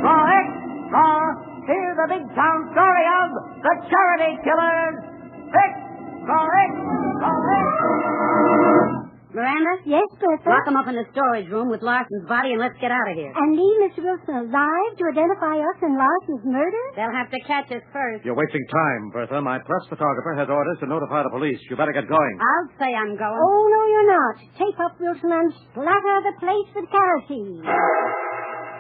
Correct. Hear the big town story of the Charity Killers. Correct. Miranda? Yes, Bertha? Lock him up in the storage room with Larson's body and let's get out of here. And leave Mr. Wilson alive to identify us in Larson's murder? They'll have to catch us first. You're wasting time, Bertha. My press photographer has orders to notify the police. You better get going. I'll say I'm going. Oh, no, you're not. Tape up Wilson and splatter the place with kerosene.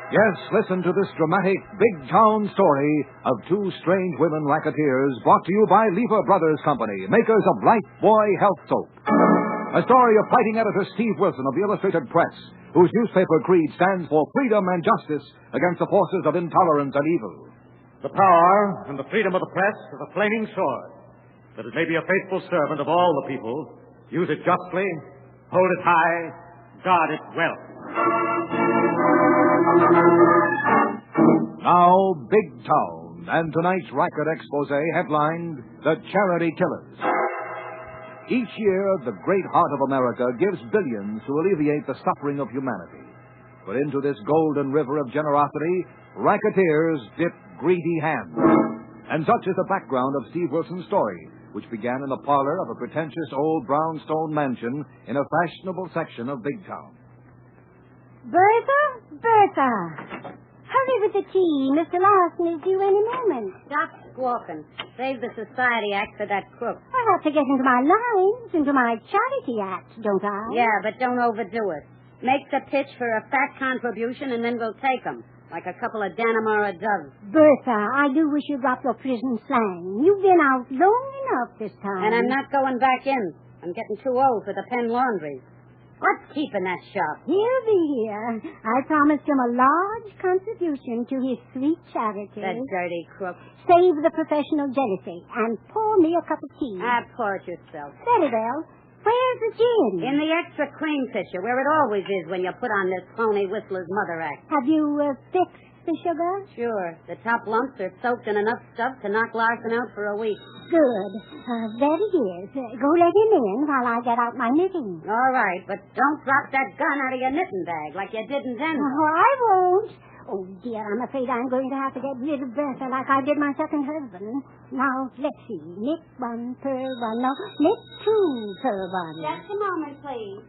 Yes, listen to this dramatic big-town story of two strange women racketeers brought to you by Lever Brothers Company, makers of Lifebuoy Health Soap. A story of fighting editor Steve Wilson of the Illustrated Press, whose newspaper creed stands for freedom and justice against the forces of intolerance and evil. The power and the freedom of the press is a flaming sword, that it may be a faithful servant of all the people. Use it justly, hold it high, guard it well. Now, Big Town, and tonight's racket expose headlined The Charity Killers. Each year, the great heart of America gives billions to alleviate the suffering of humanity. But into this golden river of generosity, racketeers dip greedy hands. And such is the background of Steve Wilson's story, which began in the parlor of a pretentious old brownstone mansion in a fashionable section of Big Town. Bertha! Hurry with the tea. Mr. Larson is due any moment. Stop squawking. Save the society act for that crook. I have to get into my lines, into my charity act, don't I? Yeah, but don't overdo it. Make the pitch for a fat contribution and then we'll take 'em, like a couple of Dannemora doves. Bertha, I do wish you'd drop your prison slang. You've been out long enough this time. And I'm not going back in. I'm getting too old for the Penn laundry. What's keeping that shop? He'll be here. I promised him a large contribution to his sweet charity. That dirty crook. Save the professional jealousy and pour me a cup of tea. Pour it yourself. Very well. Where's the gin? In the extra cream pitcher, where it always is when you put on this phony Whistler's Mother act. Have you fixed the sugar? Sure. The top lumps are soaked in enough stuff to knock Larson out for a week. Good. There he is. Go let him in while I get out my knitting. All right, but don't drop that gun out of your knitting bag like you did in Denver. Oh, I won't. Oh, dear, I'm afraid I'm going to have to get rid of Bertha like I did my second husband. Now, let's see. Knit one, purl one. No, knit two, purl one. Just a moment, please.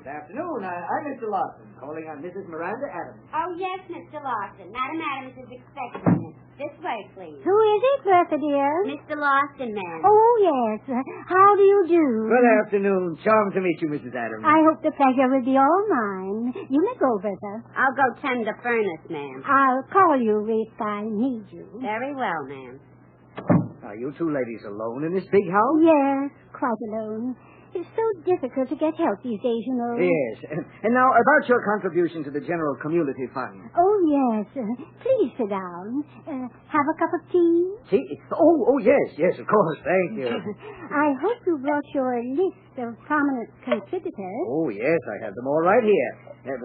Good afternoon. I'm Mr. Larson, calling on Mrs. Miranda Adams. Oh, yes, Mr. Larson. Madam Adams is expecting you. This way, please. Who is it, Bertha, dear? Mr. Larson, ma'am. Oh, yes. How do you do? Good afternoon. Charmed to meet you, Mrs. Adams. I hope the pleasure will be all mine. You may go, Bertha. I'll go tend the furnace, ma'am. I'll call you if I need you. Very well, ma'am. Are you two ladies alone in this big house? Yes, quite alone. It's so difficult to get help these days, you know. Yes. And now, about your contribution to the General Community Fund. Oh, yes. Please sit down. Have a cup of tea? Tea? Oh, yes, of course. Thank you. I hope you brought your list of prominent contributors. Oh, yes, I have them all right here.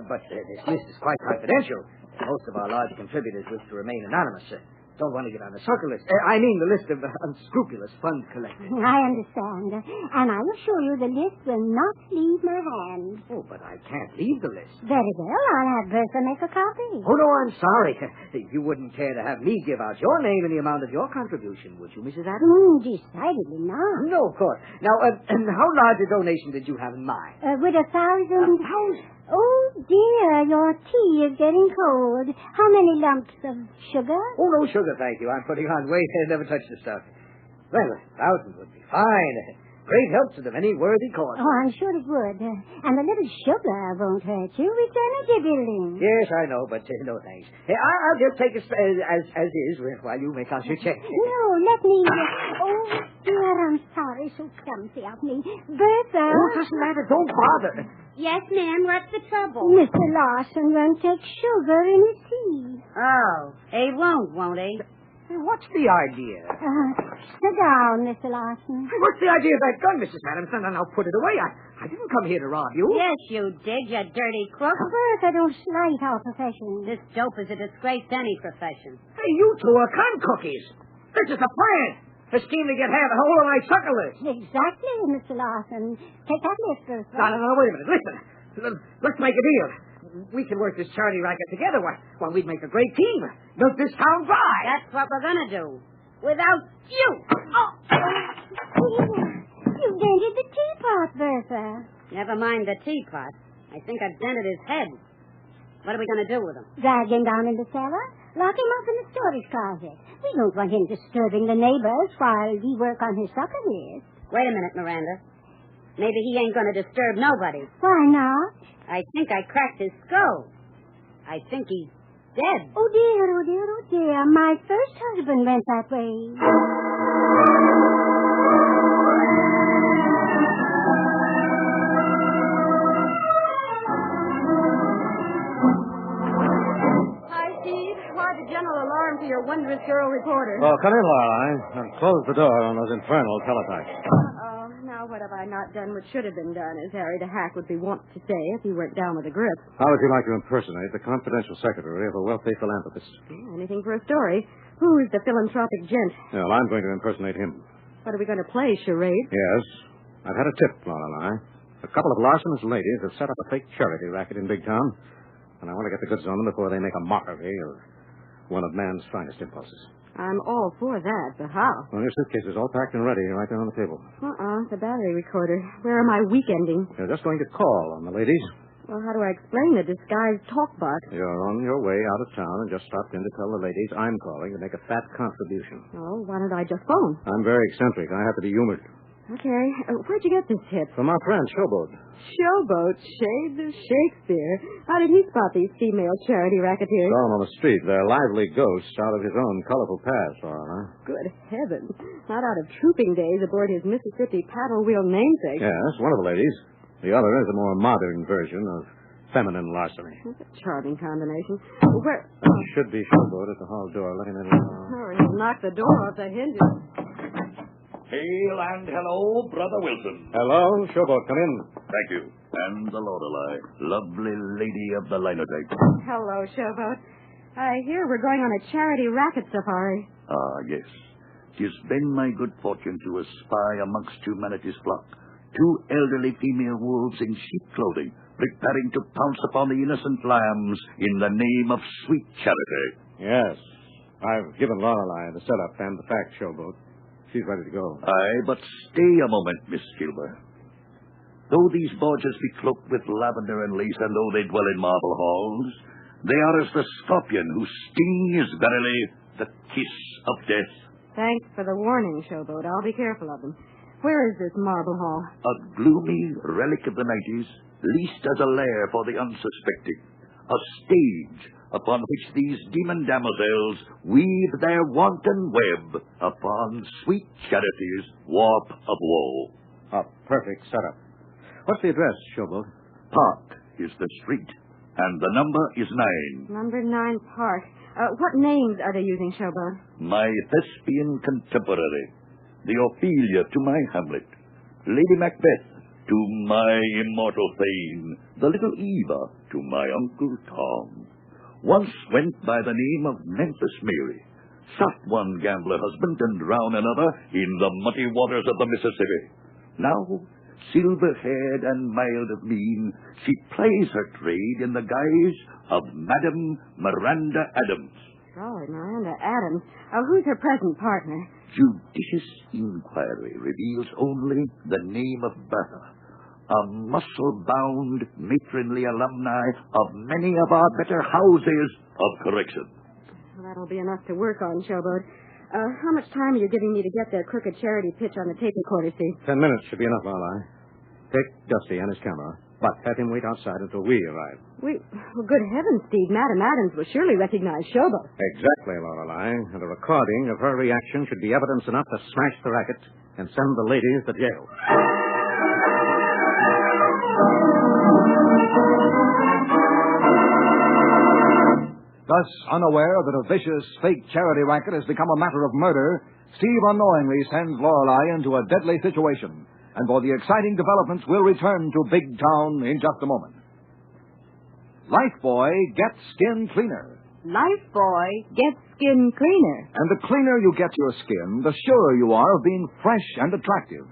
But this list is quite confidential. Most of our large contributors wish to remain anonymous. Don't want to get on the circle list. I mean the list of unscrupulous fund collectors. I understand. And I assure you the list will not leave my hand. Oh, but I can't leave the list. Very well. I'll have Bertha make a copy. Oh, no, I'm sorry. You wouldn't care to have me give out your name and the amount of your contribution, would you, Mrs. Adams? Decidedly not. No, of course. Now, how large a donation did you have in mind? Would 1,000... 1,000? Oh, dear, your tea is getting cold. How many lumps of sugar? Oh, no sugar, thank you. I'm putting on weight and never touch the stuff. Well, 1,000 would be fine. Great help to the many worthy causes. Oh, I'm sure it would. And the little sugar won't hurt you. It's energy building. Yes, I know, but no thanks. I'll just take it as is while you make out your check. No, let me... Oh, dear, I'm sorry. So clumsy of me. Bertha. Oh, it doesn't matter. Don't bother. Yes, ma'am. What's the trouble? Mr. Larson won't take sugar in his tea. Oh, he won't he? What's the idea? Sit down, Mr. Larson. What's the idea of that gun, Mrs. Adams? Now put it away. I didn't come here to rob you. Yes, you did, you dirty crook. Bertha, don't slight our profession. This dope is a disgrace to any profession. Hey, you two are con cookies. This is a plan. A scheme to get half a hold of my sucker list. Exactly, Mr. Larson. Take that list, Bertha. No, wait a minute. Listen. Let's make a deal. we can work this charity racket together. Why, we'd make a great team. Milk this town dry. That's what we're going to do. Without you. Oh, you dented the teapot, Bertha. Never mind the teapot. I think I've dented his head. What are we going to do with him? Drag him down in the cellar. Lock him up in the storage closet. We don't want him disturbing the neighbors while we work on his supper list. Wait a minute, Miranda. Maybe he ain't going to disturb nobody. Why not? I think I cracked his skull. I think he's dead. Oh, dear, oh, dear, oh, dear. My first husband went that way. General alarm to your wondrous girl reporter. Oh, come in, Lorelei, and close the door on those infernal teletypes. Uh-oh. Now what have I not done which should have been done, as Harry the Hack would be wont to say if he went down with a grip. How would you like to impersonate the confidential secretary of a wealthy philanthropist? Anything for a story. Who is the philanthropic gent? Well, I'm going to impersonate him. What are we going to play, charade? Yes. I've had a tip, Lorelei. A couple of Larson's ladies have set up a fake charity racket in Big Town, and I want to get the goods on them before they make a mockery of one of man's finest impulses. I'm all for that, but how? Well, your suitcase is all packed and ready right there on the table. The battery recorder. Where are my weekending? You're just going to call on the ladies. Well, how do I explain the disguised talk box? You're on your way out of town and just stopped in to tell the ladies I'm calling to make a fat contribution. Oh, why don't I just phone? I'm very eccentric. I have to be humored. Okay. Where'd you get this tip? From our friend, Showboat. Showboat? Shades of Shakespeare. How did he spot these female charity racketeers? Saw them on the street. They're lively ghosts out of his own colorful past, Laura. Good heavens. Not out of trooping days aboard his Mississippi paddle wheel namesake. Yes, one of the ladies. The other is a more modern version of feminine larceny. That's a charming combination. Where? Should be Showboat at the hall door. Let him in. He'll knock the door off the hinges. Hail and hello, Brother Wilson. Hello, Showboat. Come in. Thank you. And the Lorelei, lovely lady of the linotype. Hello, Showboat. I hear we're going on a charity racket safari. Ah, yes. 'Tis been my good fortune to espy amongst humanity's flock 2 elderly female wolves in sheep clothing, preparing to pounce upon the innocent lambs in the name of sweet charity. Yes. I've given Lorelei the setup and the fact, Showboat. She's ready to go. Aye, but stay a moment, Miss Kilbourne. Though these barges be cloaked with lavender and lace, and though they dwell in marble halls, they are as the scorpion whose sting is verily the kiss of death. Thanks for the warning, Showboat. I'll be careful of them. Where is this marble hall? A gloomy relic of the 90s, leased as a lair for the unsuspecting. A stage upon which these demon damosels weave their wanton web upon sweet charity's warp of woe. A perfect setup. What's the address, Showboat? Park is the street, and the number is 9. Number 9 Park. What names are they using, Showboat? My thespian contemporary, the Ophelia to my Hamlet, Lady Macbeth to my immortal Thane, the little Eva to my Uncle Tom. Once went by the name of Memphis Mary, shot one gambler husband and drowned another in the muddy waters of the Mississippi. Now, silver-haired and mild of mien, she plays her trade in the guise of Madame Miranda Adams. Golly, Miranda Adams. Who's her present partner? Judicious inquiry reveals only the name of Bertha, a muscle-bound, matronly alumni of many of our better houses of correction. Well, that'll be enough to work on, Showboat. How much time are you giving me to get the crooked charity pitch on the tape recorder, Steve? 10 minutes should be enough, Lorelei. Take Dusty and his camera, but have him wait outside until we arrive. Well, good heavens, Steve. Madam Adams will surely recognize Showboat. Exactly, Lorelei. And a recording of her reaction should be evidence enough to smash the racket and send the ladies to jail. Thus, unaware that a vicious, fake charity racket has become a matter of murder, Steve unknowingly sends Lorelei into a deadly situation. And for the exciting developments, we'll return to Big Town in just a moment. Lifebuoy gets skin cleaner. Lifebuoy gets skin cleaner. And the cleaner you get your skin, the surer you are of being fresh and attractive.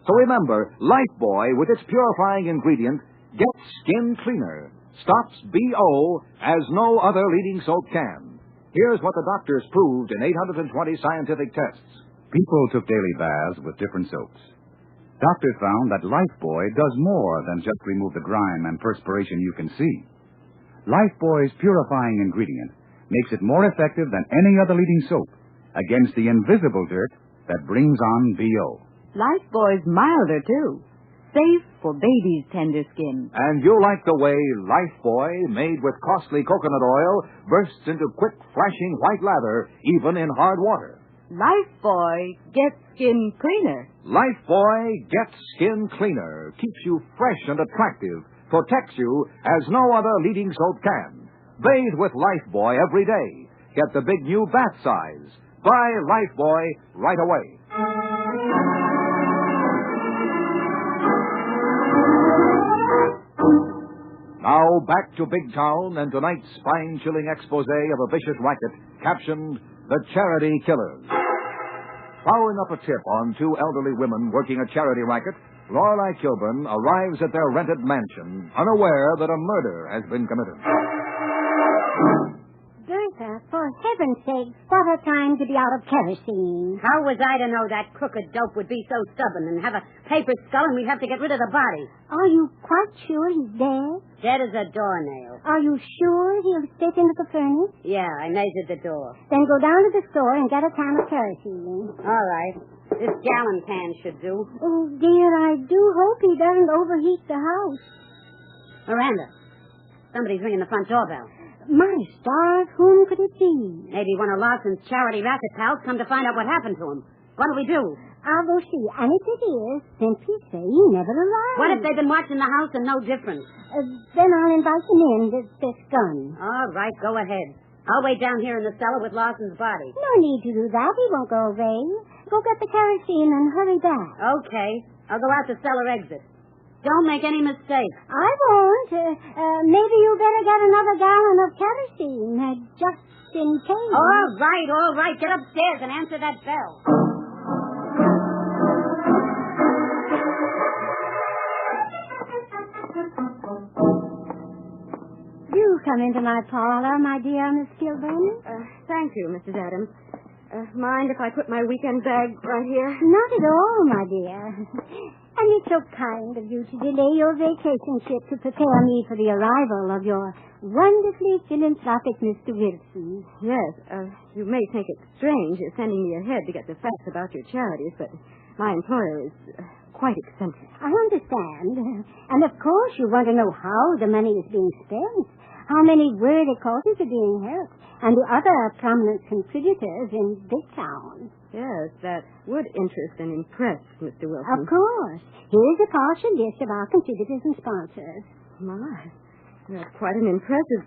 So remember, Lifebuoy, with its purifying ingredient, gets skin cleaner. stops BO as no other leading soap can. Here's what the doctors proved in 820 scientific tests. People took daily baths with different soaps. Doctors found that Lifebuoy does more than just remove the grime and perspiration you can see. Lifebuoy's purifying ingredient makes it more effective than any other leading soap against the invisible dirt that brings on BO. Lifebuoy's milder, too. Safe for baby's tender skin. And you'll like the way Lifebuoy, made with costly coconut oil, bursts into quick, flashing white lather, even in hard water. Lifebuoy gets skin cleaner. Lifebuoy gets skin cleaner, keeps you fresh and attractive, protects you as no other leading soap can. Bathe with Lifebuoy every day. Get the big new bath size. Buy Lifebuoy right away. Now back to Big Town and tonight's spine-chilling expose of a vicious racket captioned The Charity Killers. Following up a tip on two elderly women working a charity racket, Lorelei Kilbourne arrives at their rented mansion, unaware that a murder has been committed. Bertha, for heaven's sake, what a time to be out of kerosene. How was I to know that crooked dope would be so stubborn and have a paper skull and we'd have to get rid of the body? Are you quite sure he's dead? Dead as a doornail. Are you sure he'll fit into the furnace? Yeah, I measured the door. Then go down to the store and get a can of kerosene. All right. This gallon can should do. Oh, dear, I do hope he doesn't overheat the house. Miranda, somebody's ringing the front doorbell. My stars, whom could it be? Maybe one of Larson's charity racket pals come to find out what happened to him. What'll we do? I'll go see. And if it is, simply say he never arrived. What if they've been watching the house and no difference? Then I'll invite them in, this gun. All right, go ahead. I'll wait down here in the cellar with Larson's body. No need to do that. He won't go away. Go get the kerosene and hurry back. Okay. I'll go out the cellar exit. Don't make any mistakes. I won't. Maybe you better get another gallon of kerosene, just in case. All right. Get upstairs and answer that bell. Do come into my parlor, my dear Miss Kilbourne. Thank you, Mrs. Adams. Mind if I put my weekend bag right here? Not at all, my dear. And it's so kind of you to delay your vacation trip to prepare me for the arrival of your wonderfully philanthropic Mr. Wilson. Yes, you may think it strange sending me ahead to get the facts about your charities, but my employer is quite eccentric. I understand. And of course you want to know how the money is being spent, how many worthy causes are being helped, and the other prominent contributors in Big Town. Yes, that would interest and impress Mr. Wilson. Of course. Here's a partial list of our contributors and sponsors. My, that's quite an impressive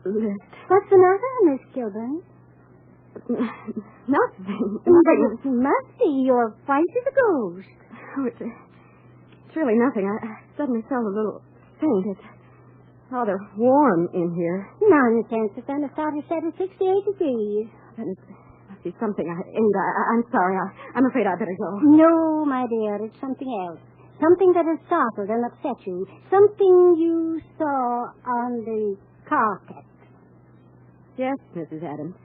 list. What's the matter, Miss Kilbourne? Nothing. But it must be. You're white as a ghost. Oh, it's really nothing. I suddenly felt a little faint. It's rather warm in here. Nonsense. The thermostat is set at 68 degrees. Then it must be something I ate. I'm sorry. I'm afraid I'd better go. No, my dear. It's something else. Something that has startled and upset you. Something you saw on the carpet. Yes, Mrs. Adams.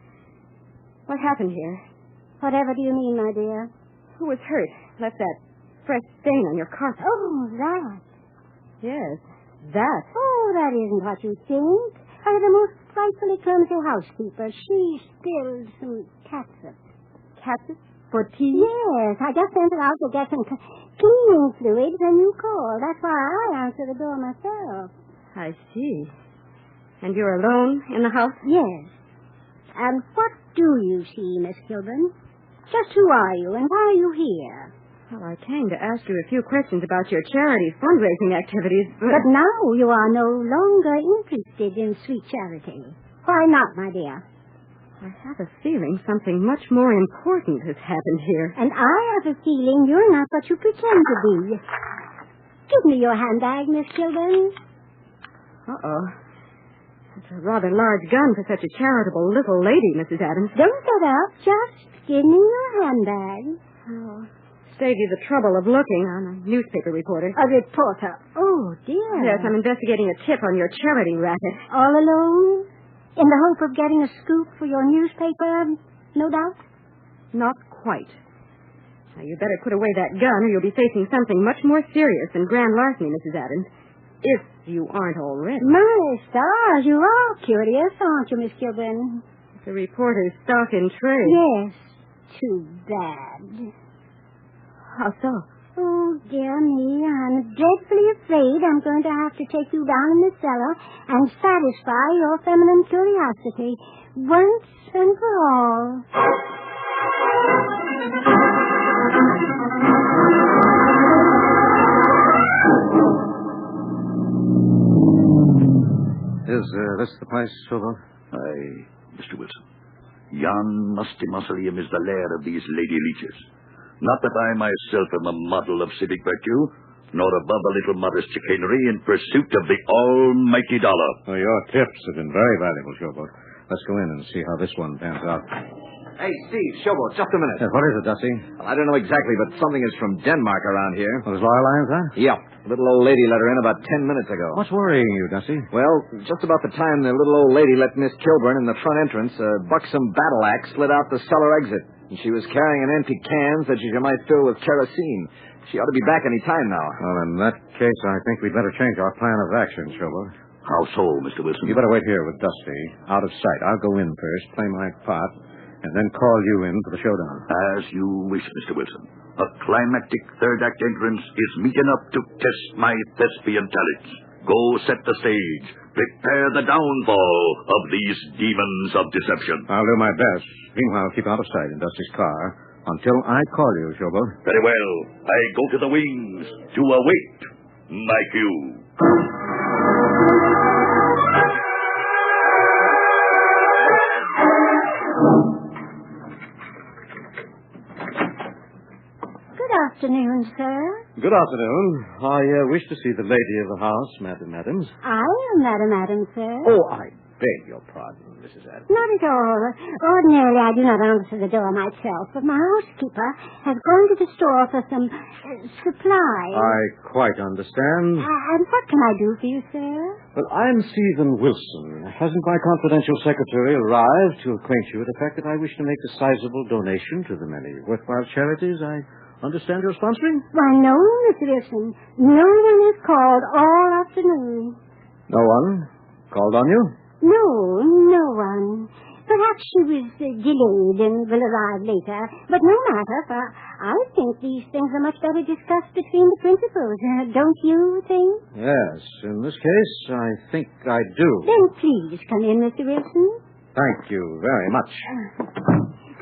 What happened here? Whatever do you mean, my dear? Who was hurt? Left that fresh stain on your carpet. Oh, that. Yes, that. Oh, that isn't what you think. I had a most frightfully clumsy housekeeper. She spilled some catsup. Catsup? For tea? Yes, I just sent her out to get some cleaning fluid when you called. That's why I answered the door myself. I see. And you're alone in the house? Yes. And what do you see, Miss Kilbourne? Just who are you and why are you here? Well, I came to ask you a few questions about your charity fundraising activities, But now you are no longer interested in sweet charity. Why not, my dear? I have a feeling something much more important has happened here. And I have a feeling you're not what you pretend to be. Give me your handbag, Miss Kilbourne. Uh-oh. That's a rather large gun for such a charitable little lady, Mrs. Adams. Don't get up. Just give me your handbag. Oh, save you the trouble of looking. I'm a newspaper reporter. A reporter. Oh, dear. Yes, I'm investigating a tip on your charity racket. All alone? In the hope of getting a scoop for your newspaper, no doubt? Not quite. Now, you better put away that gun or you'll be facing something much more serious than grand larceny, Mrs. Adams. If you aren't already. My stars, you are curious, aren't you, Miss Kilbourne? The reporter's stock in trade. Yes. Too bad. How so? Oh, dear me, I'm dreadfully afraid I'm going to have to take you down in the cellar and satisfy your feminine curiosity once and for all. Is this the place, Silver? Aye, Mr. Wilson. Yon musty mausoleum is the lair of these lady leeches. Not that I myself am a model of civic virtue, nor above a little modest chicanery in pursuit of the almighty dollar. Well, your tips have been very valuable, Showboat. Let's go in and see how this one pans out. Hey, Steve, Showboat, just a minute. Yes, what is it, Dusty? I don't know exactly, but something is from Denmark around here. Well, is Lorelei in, huh? Yeah. Little old lady let her in about 10 minutes ago. What's worrying you, Dusty? Well, just about the time the little old lady let Miss Kilbourne in the front entrance, a buxom battle axe slid out the cellar exit. And she was carrying an empty can that she might fill with kerosene. She ought to be back any time now. Well, in that case, I think we'd better change our plan of action, Showboat. How so, Mr. Wilson? You better wait here with Dusty, out of sight. I'll go in first, play my part, and then call you in for the showdown. As you wish, Mr. Wilson. A climactic third act entrance is meet enough to test my thespian talents. Go set the stage. Prepare the downfall of these demons of deception. I'll do my best. Meanwhile, keep out of sight in Dusty's car until I call you, Showboat. Very well. I go to the wings to await my cue. Good afternoon, sir. Good afternoon. I wish to see the lady of the house, Madam Adams. I am Madam Adams, sir. Oh, I beg your pardon, Mrs. Adams. Not at all. Ordinarily, I do not answer the door myself, but my housekeeper has gone to the store for some supplies. I quite understand. And what can I do for you, sir? Well, I'm Stephen Wilson. Hasn't my confidential secretary arrived to acquaint you with the fact that I wish to make a sizable donation to the many worthwhile charities I understand you're sponsoring? Why, no, Mr. Wilson. No one has called all afternoon. No one called on you? No one. Perhaps she was delayed and will arrive later. But no matter, for I think these things are much better discussed between the principals. Don't you think? Yes. In this case, I think I do. Then please come in, Mr. Wilson. Thank you very much.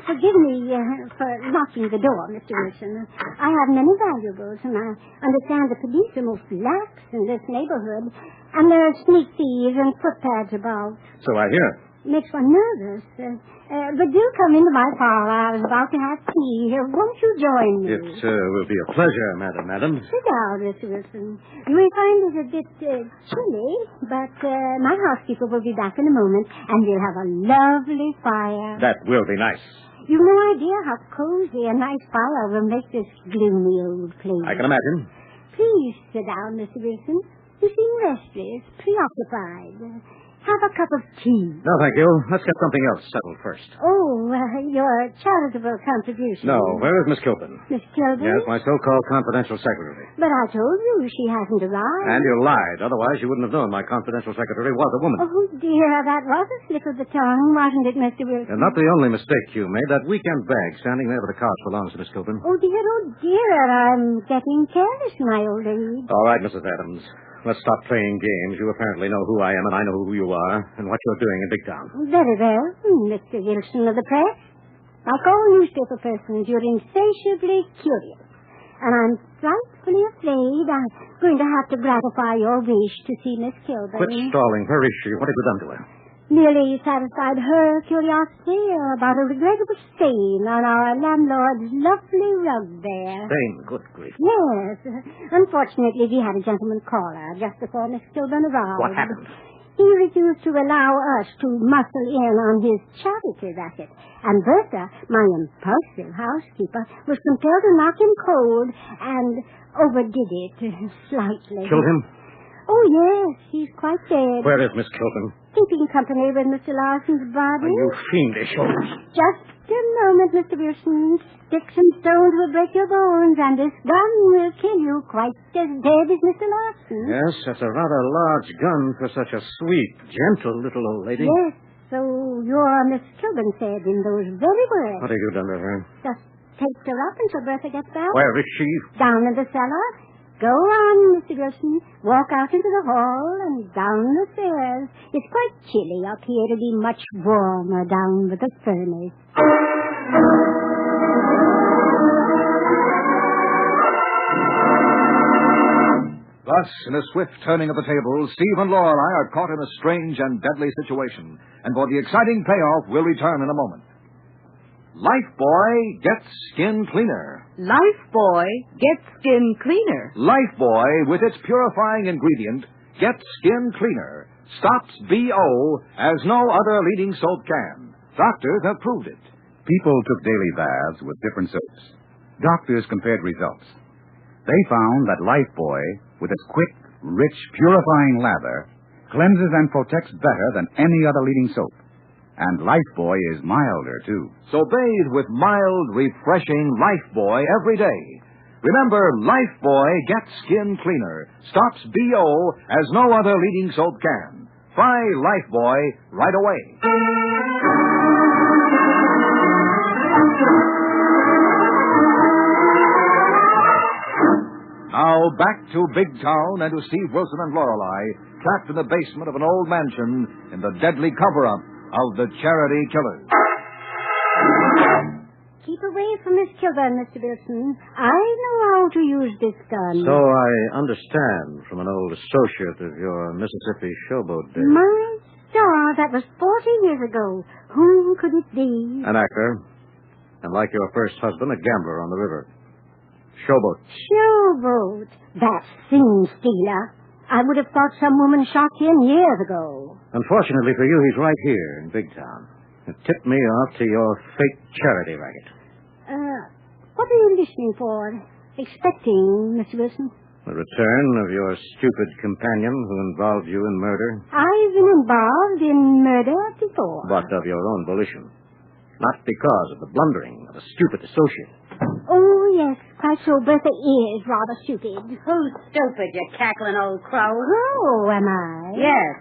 Forgive me for locking the door, Mr. Wilson. I have many valuables, and I understand the police are most lax in this neighborhood, and there are sneak thieves and footpads about. So I hear. Makes one nervous. But do come into my parlor. I was about to have tea. Won't you join me? It will be a pleasure, Madam Adams. Sit down, Mr. Wilson. You may find it a bit chilly, but my housekeeper will be back in a moment, and we'll have a lovely fire. That will be nice. You've no idea how cozy a nice fire will make this gloomy old place. I can imagine. Please sit down, Mr. Wilson. You seem restless, preoccupied. Have a cup of tea. No, thank you. Let's get something else settled first. Oh, your charitable contribution. No, where is Miss Kilbourne? Miss Kilbourne? Yes, my so-called confidential secretary. But I told you she hasn't arrived. And you lied. Otherwise, you wouldn't have known my confidential secretary was a woman. Oh, dear, that was a slip of the tongue, wasn't it, Mr. Wilson? And not the only mistake you made. That weekend bag standing there by the couch belongs to Miss Kilbourne. Oh, dear, I'm getting careless in my old age. All right, Mrs. Adams. Let's stop playing games. You apparently know who I am, and I know who you are, and what you're doing in Big Town. Very well, Mr. Wilson of the press. Like all newspaper persons, you're insatiably curious. And I'm frightfully afraid I'm going to have to gratify your wish to see Miss Kilbourne. Quit stalling. Where is she? What have you done to her? Merely satisfied her curiosity about a regrettable stain on our landlord's lovely rug there. Stain? Good grief. Yes. Unfortunately, we had a gentleman caller just before Miss Kilbourne arrived. What happened? he refused to allow us to muscle in on his charity racket. And Bertha, my impulsive housekeeper, was compelled to knock him cold and overdid it slightly. Killed him? Oh, yes, he's quite dead. Where is Miss Kilbourne? Keeping company with Mr. Larson's body. You fiendish old... Just a moment, Mr. Wilson. Sticks and stones will break your bones, and this gun will kill you quite as dead as Mr. Larson. Yes, that's a rather large gun for such a sweet, gentle little old lady. Yes, so your Miss Kilbourne said in those very words. What have you done to her? Just taped her up until Bertha gets back. Where is she? Down in the cellar. Go on, Mr. Wilson. Walk out into the hall and down the stairs. It's quite chilly up here. It'll be much warmer down with the furnace. Thus, in a swift turning of the tables, Steve and Lorelei are caught in a strange and deadly situation. And for the exciting payoff, we'll return in a moment. Lifebuoy gets skin cleaner. Lifebuoy gets skin cleaner. Lifebuoy, with its purifying ingredient, gets skin cleaner. Stops BO as no other leading soap can. Doctors have proved it. People took daily baths with different soaps. Doctors compared results. They found that Lifebuoy, with its quick, rich, purifying lather, cleanses and protects better than any other leading soap. And Lifebuoy is milder, too. So bathe with mild, refreshing Lifebuoy every day. Remember, Lifebuoy gets skin cleaner. Stops BO as no other leading soap can. Try Lifebuoy right away. Now back to Big Town and to Steve Wilson and Lorelei, trapped in the basement of an old mansion in the deadly cover-up of the Charity Killers. Keep away from Miss Kilbourne, Mr. Wilson. I know how to use this gun. So I understand from an old associate of your Mississippi showboat days. My star, that was 40 years ago. Who could it be? An actor. And like your first husband, a gambler on the river. Showboat. Showboat. That scene stealer. I would have thought some woman shot him years ago. Unfortunately for you, he's right here in Big Town. It tipped me off to your fake charity racket. What are you listening for? Expecting, Mr. Wilson? The return of your stupid companion who involved you in murder. I've been involved in murder before. But of your own volition. Not because of the blundering of a stupid associate. Oh, yes, quite so. Bertha is rather stupid. Who's stupid, you cackling old crow? Oh, am I? Yes.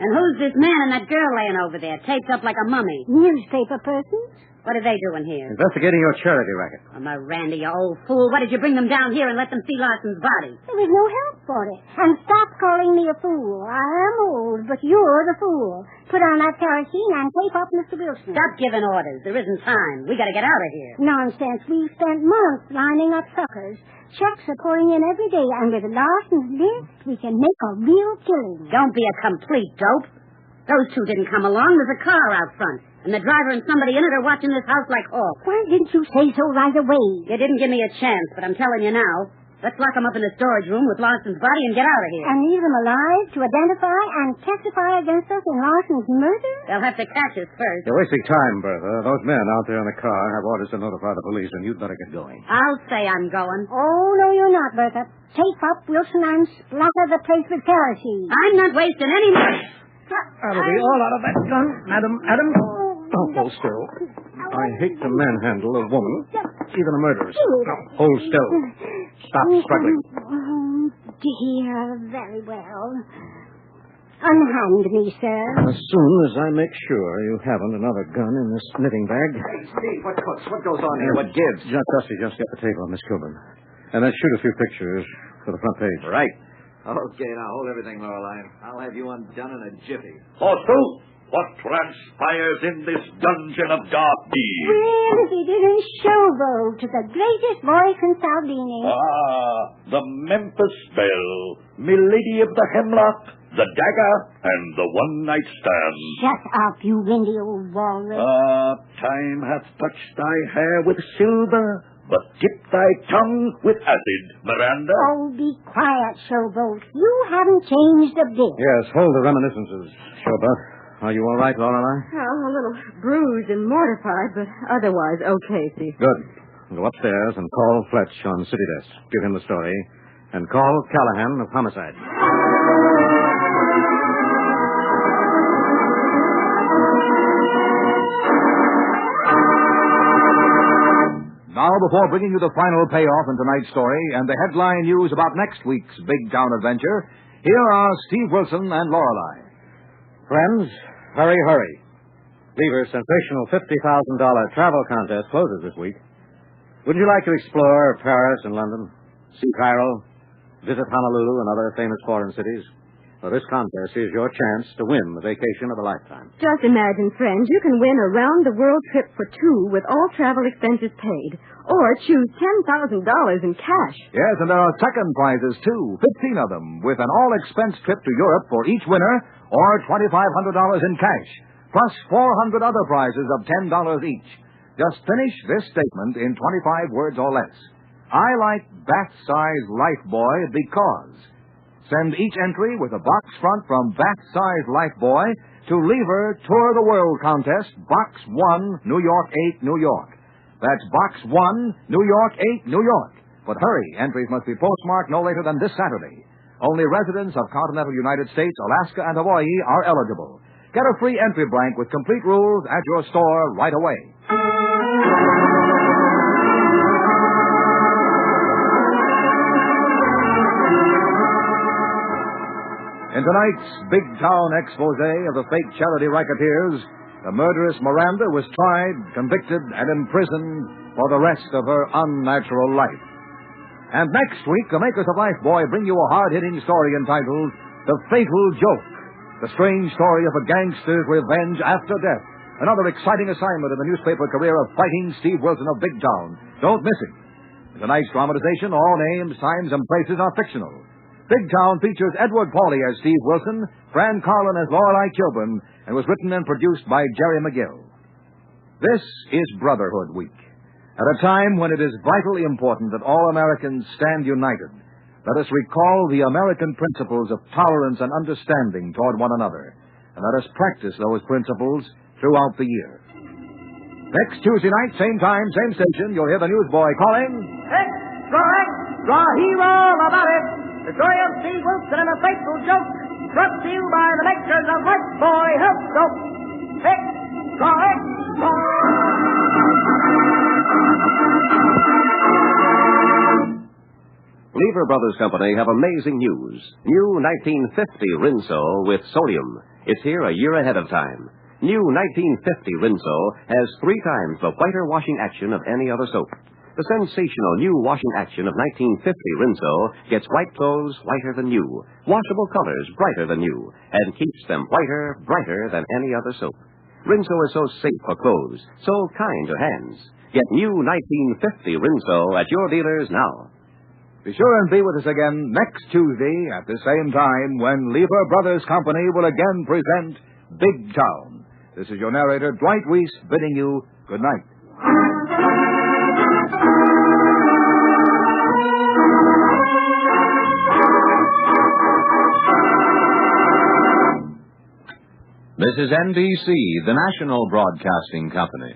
And who's this man and that girl laying over there, taped up like a mummy? Newspaper persons? What are they doing here? Investigating your charity racket. Oh, Miranda, you old fool. Why did you bring them down here and let them see Larson's body? There was no help for it. And stop calling me a fool. I am old, but you're the fool. Put on that kerosene and tape up Mr. Wilson. Stop giving orders. There isn't time. We got to get out of here. Nonsense. We've spent months lining up suckers. Checks are pouring in every day, and with Larson's list, we can make a real killing. Don't be a complete dope. Those two didn't come along. There's a car out front. And the driver and somebody in it are watching this house like hawks. Why didn't you say so right away? You didn't give me a chance, but I'm telling you now. Let's lock them up in the storage room with Larson's body and get out of here. And leave them alive to identify and testify against us in Larson's murder? They'll have to catch us first. You're wasting time, Bertha. Those men out there in the car have orders to notify the police, and you'd better get going. I'll say I'm going. Oh, no, you're not, Bertha. Tape up Wilson and splatter the place with kerosene. I'm not wasting any money. That'll be all out of that gun, Madam Adams. Oh, hold still. I hate to manhandle a woman, even a murderess. Hold still. Stop struggling. Oh, dear, very well. Unhand me, sir. As soon as I make sure you haven't another gun in this knitting bag. Hey, Steve, what goes on here? What gives? Dusty, just get the tape on Miss Kilbourne. And then shoot a few pictures for the front page. Right. Okay, now hold everything, Lorelei. I'll have you undone in a jiffy. Forsooth, what transpires in this dungeon of dark deeds? Well, if he didn't showboat, the greatest voice in Saldini. The Memphis Belle, Milady of the Hemlock, the Dagger, and the One-Night Stand. Shut up, you windy old walrus. Time hath touched thy hair with silver, but dipped thy tongue with acid, Miranda. Oh, be quiet, Showboat. You haven't changed a bit. Yes, hold the reminiscences, Showboat. Are you all right, Lorelei? Oh, a little bruised and mortified, but otherwise okay, Steve. Good. Go upstairs and call Fletch on city desk. Give him the story. And call Callahan of homicide. Now, before bringing you the final payoff in tonight's story and the headline news about next week's big town adventure, here are Steve Wilson and Lorelei. Friends, hurry, hurry. Lever's sensational $50,000 travel contest closes this week. Wouldn't you like to explore Paris and London, see Cairo, visit Honolulu and other famous foreign cities? Well, this contest is your chance to win the vacation of a lifetime. Just imagine, friends, you can win a round-the-world trip for two with all travel expenses paid, or choose $10,000 in cash. Yes, and there are second prizes, too, 15 of them, with an all-expense trip to Europe for each winner, or $2,500 in cash, plus 400 other prizes of $10 each. Just finish this statement in 25 words or less. I like bath-size Lifebuoy because... Send each entry with a box front from Bath-Size Lifebuoy to Lever Tour the World Contest, Box 1, New York 8, New York. That's Box 1, New York 8, New York. But hurry, entries must be postmarked no later than this Saturday. Only residents of continental United States, Alaska, and Hawaii are eligible. Get a free entry blank with complete rules at your store right away. In tonight's big town expose of the fake charity racketeers, the murderess Miranda was tried, convicted, and imprisoned for the rest of her unnatural life. And next week, the makers of Lifebuoy bring you a hard-hitting story entitled The Fatal Joke, the strange story of a gangster's revenge after death. Another exciting assignment in the newspaper career of fighting Steve Wilson of Big Town. Don't miss it. In tonight's dramatization, all names, times, and places are fictional. Big Town features Edward Pawley as Steve Wilson, Fran Carlon as Lorelei Kilbourne, and was written and produced by Jerry McGill. This is Brotherhood Week. At a time when it is vitally important that all Americans stand united, let us recall the American principles of tolerance and understanding toward one another, and let us practice those principles throughout the year. Next Tuesday night, same time, same station, you'll hear the newsboy calling... Extra, hero about it! The story of Steve Wilson and a fateful joke, brought to you by the makers of Lifebuoy Health Soap. Extra. Lever Brothers Company have amazing news. New 1950 Rinso with sodium. It's here a year ahead of time. New 1950 Rinso has 3 times the whiter washing action of any other soap. The sensational new washing action of 1950 Rinso gets white clothes whiter than new, washable colors brighter than new, and keeps them whiter, brighter than any other soap. Rinso is so safe for clothes, so kind to hands. Get new 1950 Rinso at your dealers now. Be sure and be with us again next Tuesday at the same time when Lever Brothers Company will again present Big Town. This is your narrator, Dwight Weiss, bidding you good night. This is NBC, the national broadcasting company.